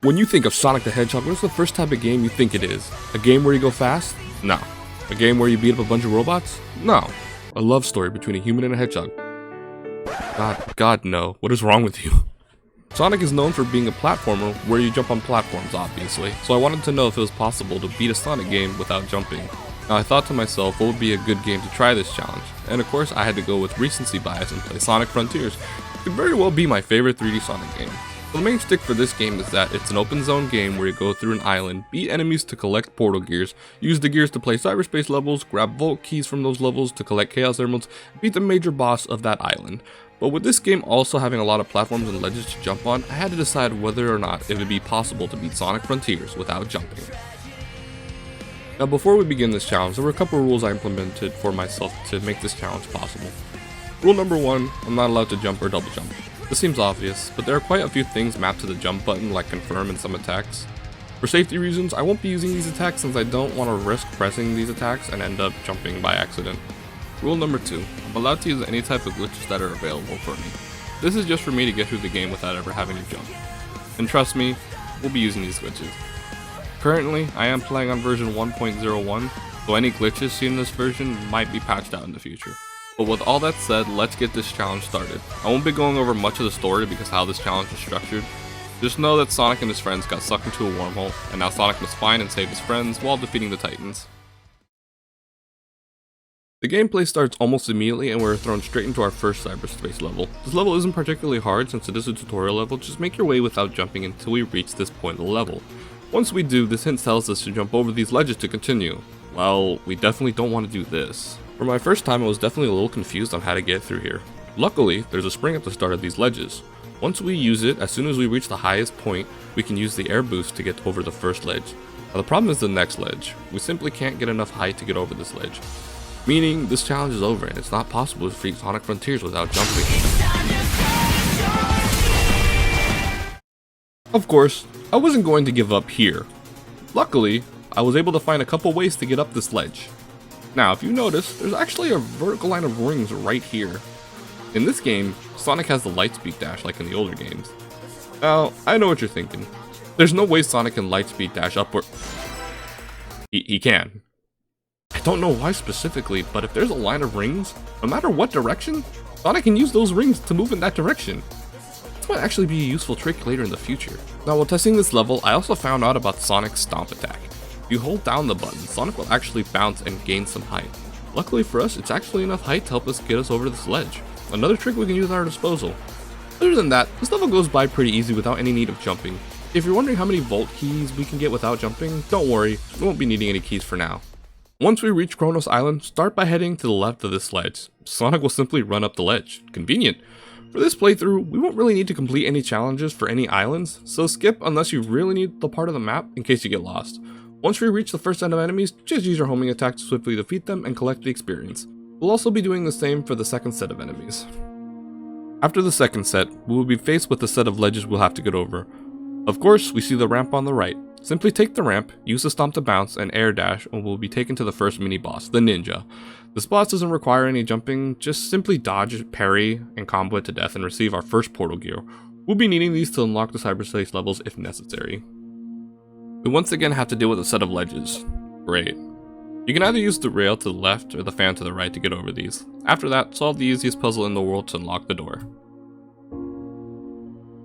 When you think of Sonic the Hedgehog, what's the first type of game you think it is? A game where you go fast? No. A game where you beat up a bunch of robots? No. A love story between a human and a hedgehog? God no. What is wrong with you? Sonic is known for being a platformer where you jump on platforms, obviously, so I wanted to know if it was possible to beat a Sonic game without jumping. Now I thought to myself, what would be a good game to try this challenge? And of course I had to go with recency bias and play Sonic Frontiers. It could very well be my favorite 3D Sonic game. So the main stick for this game is that it's an open zone game where you go through an island, beat enemies to collect portal gears, use the gears to play cyberspace levels, grab vault keys from those levels to collect chaos emeralds, beat the major boss of that island. But with this game also having a lot of platforms and ledges to jump on, I had to decide whether or not it would be possible to beat Sonic Frontiers without jumping. Now before we begin this challenge, there were a couple of rules I implemented for myself to make this challenge possible. Rule number 1, I'm not allowed to jump or double jump. This seems obvious, but there are quite a few things mapped to the jump button like confirm and some attacks. For safety reasons, I won't be using these attacks since I don't want to risk pressing these attacks and end up jumping by accident. Rule number 2, I'm allowed to use any type of glitches that are available for me. This is just for me to get through the game without ever having to jump. And trust me, we'll be using these glitches. Currently, I am playing on version 1.01, so any glitches seen in this version might be patched out in the future. But with all that said, let's get this challenge started. I won't be going over much of the story because how this challenge is structured. Just know that Sonic and his friends got sucked into a wormhole, and now Sonic must find and save his friends while defeating the Titans. The gameplay starts almost immediately and we're thrown straight into our first cyberspace level. This level isn't particularly hard since it is a tutorial level, just make your way without jumping until we reach this point of the level. Once we do, this hint tells us to jump over these ledges to continue. Well, we definitely don't want to do this. For my first time, I was definitely a little confused on how to get through here. Luckily, there's a spring at the start of these ledges. Once we use it, as soon as we reach the highest point, we can use the air boost to get over the first ledge. Now the problem is the next ledge. We simply can't get enough height to get over this ledge. Meaning, this challenge is over and it's not possible to defeat Sonic Frontiers without jumping. Of course, I wasn't going to give up here. Luckily, I was able to find a couple ways to get up this ledge. Now, if you notice, there's actually a vertical line of rings right here. In this game, Sonic has the lightspeed dash like in the older games. Now, I know what you're thinking. There's no way Sonic can lightspeed dash upward. He can. I don't know why specifically, but if there's a line of rings, no matter what direction, Sonic can use those rings to move in that direction. This might actually be a useful trick later in the future. Now, while testing this level, I also found out about Sonic's stomp attack. If you hold down the button, Sonic will actually bounce and gain some height. Luckily for us, it's actually enough height to help us get us over this ledge. Another trick we can use at our disposal. Other than that, this level goes by pretty easy without any need of jumping. If you're wondering how many vault keys we can get without jumping, don't worry, we won't be needing any keys for now. Once we reach Kronos Island, start by heading to the left of this ledge. Sonic will simply run up the ledge. Convenient. For this playthrough, we won't really need to complete any challenges for any islands, so skip unless you really need the part of the map in case you get lost. Once we reach the first set of enemies, just use your homing attack to swiftly defeat them and collect the experience. We'll also be doing the same for the second set of enemies. After the second set, we will be faced with a set of ledges we'll have to get over. Of course, we see the ramp on the right. Simply take the ramp, use the stomp to bounce, and air dash, and we'll be taken to the first mini-boss, the Ninja. This boss doesn't require any jumping, just simply dodge, parry, and combo it to death and receive our first portal gear. We'll be needing these to unlock the cyberspace levels if necessary. We once again have to deal with a set of ledges. Great. You can either use the rail to the left or the fan to the right to get over these. After that, solve the easiest puzzle in the world to unlock the door.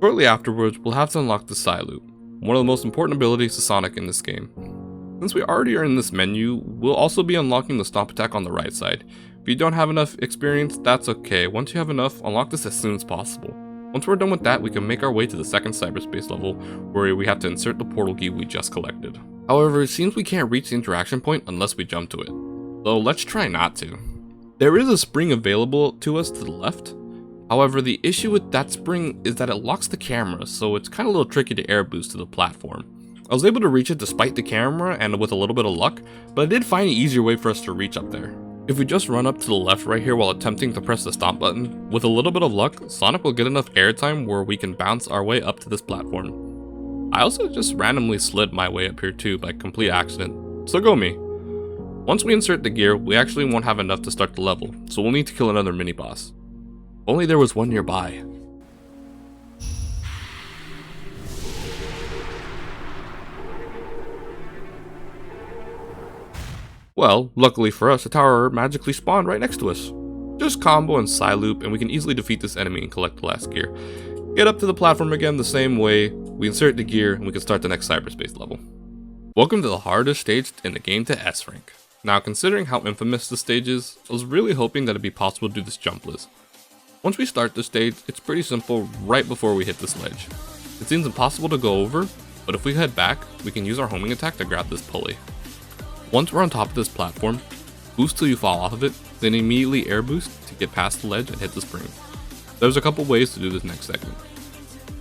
Shortly afterwards, we'll have to unlock the Psy Loop, one of the most important abilities to Sonic in this game. Since we already are in this menu, we'll also be unlocking the stomp attack on the right side. If you don't have enough experience, that's okay. Once you have enough, unlock this as soon as possible. Once we're done with that, we can make our way to the second cyberspace level, where we have to insert the portal key we just collected. However, it seems we can't reach the interaction point unless we jump to it. So let's try not to. There is a spring available to us to the left. However, the issue with that spring is that it locks the camera, so it's kind of a little tricky to air boost to the platform. I was able to reach it despite the camera and with a little bit of luck, but I did find an easier way for us to reach up there. If we just run up to the left right here while attempting to press the stomp button, with a little bit of luck, Sonic will get enough airtime where we can bounce our way up to this platform. I also just randomly slid my way up here too by complete accident, so go me. Once we insert the gear, we actually won't have enough to start the level, so we'll need to kill another mini-boss. If only there was one nearby. Well, luckily for us, a tower magically spawned right next to us. Just combo and side loop and we can easily defeat this enemy and collect the last gear. Get up to the platform again the same way, we insert the gear and we can start the next cyberspace level. Welcome to the hardest stage in the game to S rank. Now considering how infamous this stage is, I was really hoping that it'd be possible to do this jump list. Once we start the stage, it's pretty simple right before we hit this ledge. It seems impossible to go over, but if we head back, we can use our homing attack to grab this pulley. Once we're on top of this platform, boost till you fall off of it, then immediately air boost to get past the ledge and hit the spring. There's a couple ways to do this next segment.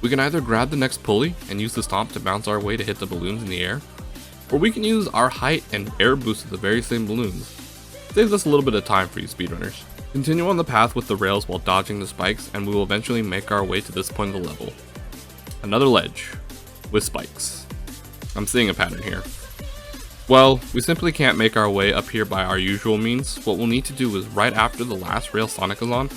We can either grab the next pulley and use the stomp to bounce our way to hit the balloons in the air, or we can use our height and air boost at the very same balloons. Saves us a little bit of time for you speedrunners. Continue on the path with the rails while dodging the spikes and we will eventually make our way to this point of the level. Another ledge with spikes. I'm seeing a pattern here. Well, we simply can't make our way up here by our usual means. What we'll need to do is right after the last rail Sonic is on,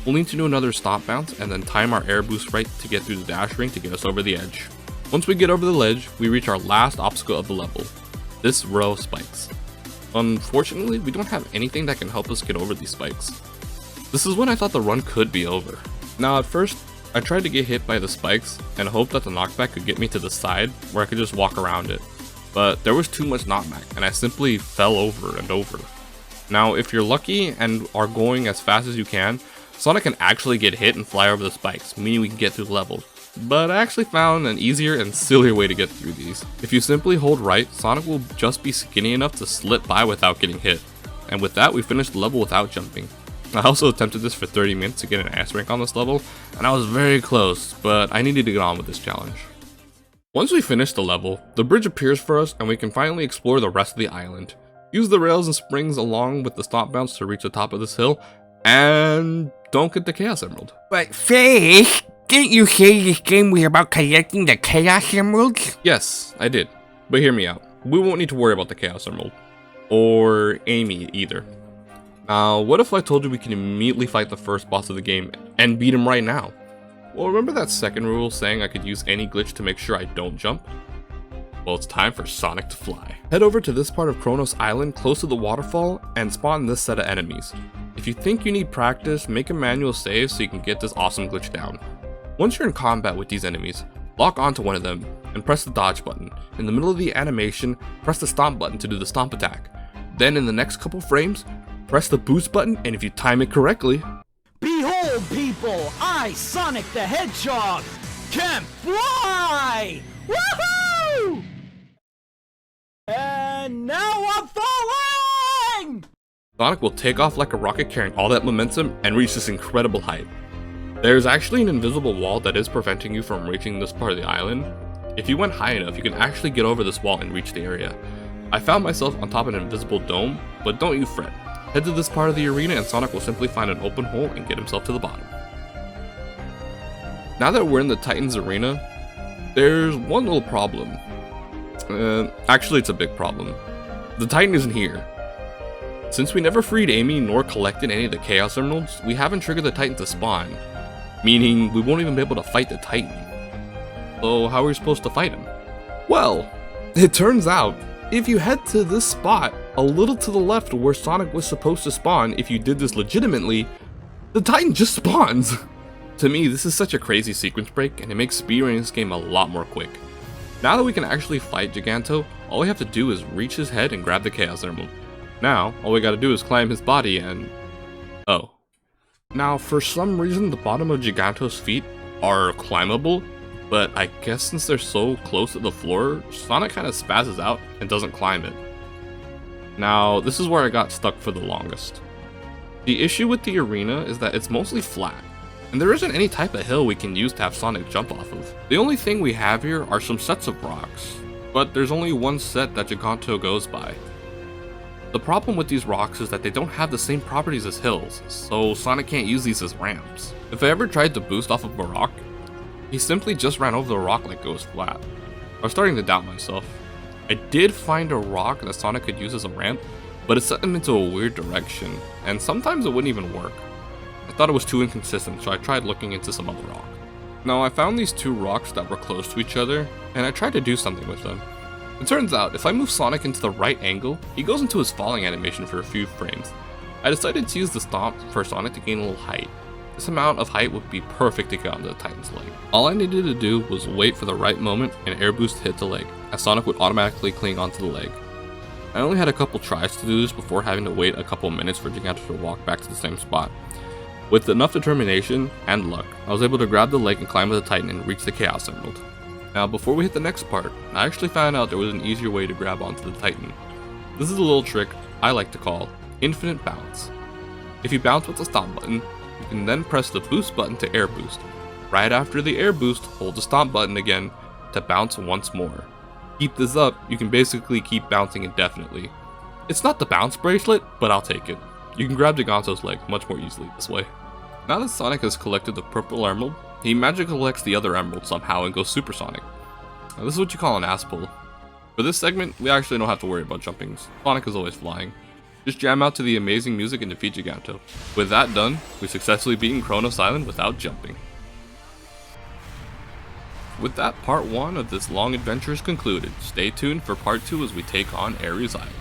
we'll need to do another stomp bounce and then time our air boost right to get through the dash ring to get us over the edge. Once we get over the ledge, we reach our last obstacle of the level, this row of spikes. Unfortunately, we don't have anything that can help us get over these spikes. This is when I thought the run could be over. Now at first, I tried to get hit by the spikes and hoped that the knockback could get me to the side where I could just walk around it. But there was too much knockback and I simply fell over and over. Now if you're lucky and are going as fast as you can, Sonic can actually get hit and fly over the spikes, meaning we can get through the level. But I actually found an easier and sillier way to get through these. If you simply hold right, Sonic will just be skinny enough to slip by without getting hit. And with that, we finished the level without jumping. I also attempted this for 30 minutes to get an S rank on this level, and I was very close, but I needed to get on with this challenge. Once we finish the level, the bridge appears for us and we can finally explore the rest of the island. Use the rails and springs along with the stomp bounce to reach the top of this hill, and don't get the Chaos Emerald. But Fish, didn't you say this game was about collecting the Chaos Emeralds? Yes, I did, but hear me out. We won't need to worry about the Chaos Emerald, or Amy either. Now, what if I told you we can immediately fight the first boss of the game and beat him right now? Well, remember that second rule saying I could use any glitch to make sure I don't jump? Well, it's time for Sonic to fly. Head over to this part of Kronos Island close to the waterfall and spawn this set of enemies. If you think you need practice, make a manual save so you can get this awesome glitch down. Once you're in combat with these enemies, lock onto one of them and press the dodge button. In the middle of the animation, press the stomp button to do the stomp attack. Then in the next couple frames, press the boost button, and if you time it correctly... Behold, people! I, Sonic the Hedgehog, can fly! Woohoo! And now I'm falling! Sonic will take off like a rocket carrying all that momentum and reach this incredible height. There's actually an invisible wall that is preventing you from reaching this part of the island. If you went high enough, you can actually get over this wall and reach the area. I found myself on top of an invisible dome, but don't you fret. Head to this part of the arena and Sonic will simply find an open hole and get himself to the bottom. Now that we're in the Titans arena, there's one little problem. Actually, it's a big problem. The Titan isn't here. Since we never freed Amy nor collected any of the Chaos Emeralds, we haven't triggered the Titan to spawn, meaning we won't even be able to fight the Titan. So how are we supposed to fight him? Well, it turns out, if you head to this spot, a little to the left where Sonic was supposed to spawn if you did this legitimately, the Titan just spawns! To me, this is such a crazy sequence break, and it makes speedrunning this game a lot more quick. Now that we can actually fight Giganto, all we have to do is reach his head and grab the Chaos Emerald. Now, all we gotta do is climb his body and... oh. Now, for some reason, the bottom of Giganto's feet are climbable, but I guess since they're so close to the floor, Sonic kinda spazzes out and doesn't climb it. Now, this is where I got stuck for the longest. The issue with the arena is that it's mostly flat, and there isn't any type of hill we can use to have Sonic jump off of. The only thing we have here are some sets of rocks, but there's only one set that Giganto goes by. The problem with these rocks is that they don't have the same properties as hills, so Sonic can't use these as ramps. If I ever tried to boost off of a rock, he simply just ran over the rock like it was flat. I was starting to doubt myself. I did find a rock that Sonic could use as a ramp, but it set him into a weird direction, and sometimes it wouldn't even work. I thought it was too inconsistent, so I tried looking into some other rock. Now I found these two rocks that were close to each other, and I tried to do something with them. It turns out, if I move Sonic into the right angle, he goes into his falling animation for a few frames. I decided to use the stomp for Sonic to gain a little height. This amount of height would be perfect to get onto the Titan's leg. All I needed to do was wait for the right moment and air boost hit the leg, as Sonic would automatically cling onto the leg. I only had a couple tries to do this before having to wait a couple minutes for Giganto to walk back to the same spot. With enough determination and luck, I was able to grab the leg and climb with the Titan and reach the Chaos Emerald. Now before we hit the next part, I actually found out there was an easier way to grab onto the Titan. This is a little trick I like to call infinite bounce. If you bounce with the stomp button, you can then press the boost button to air boost. Right after the air boost, hold the stomp button again to bounce once more. Keep this up, you can basically keep bouncing indefinitely. It's not the bounce bracelet, but I'll take it. You can grab Giganto's leg much more easily this way. Now that Sonic has collected the purple emerald, he magically collects the other emerald somehow and goes supersonic. Now this is what you call an ass pull. For this segment, we actually don't have to worry about jumping. Sonic is always flying. Just jam out to the amazing music and defeat Giganto. With that done, we've successfully beaten Kronos Island without jumping. With that, part 1 of this long adventure is concluded. Stay tuned for part 2 as we take on Ares Island.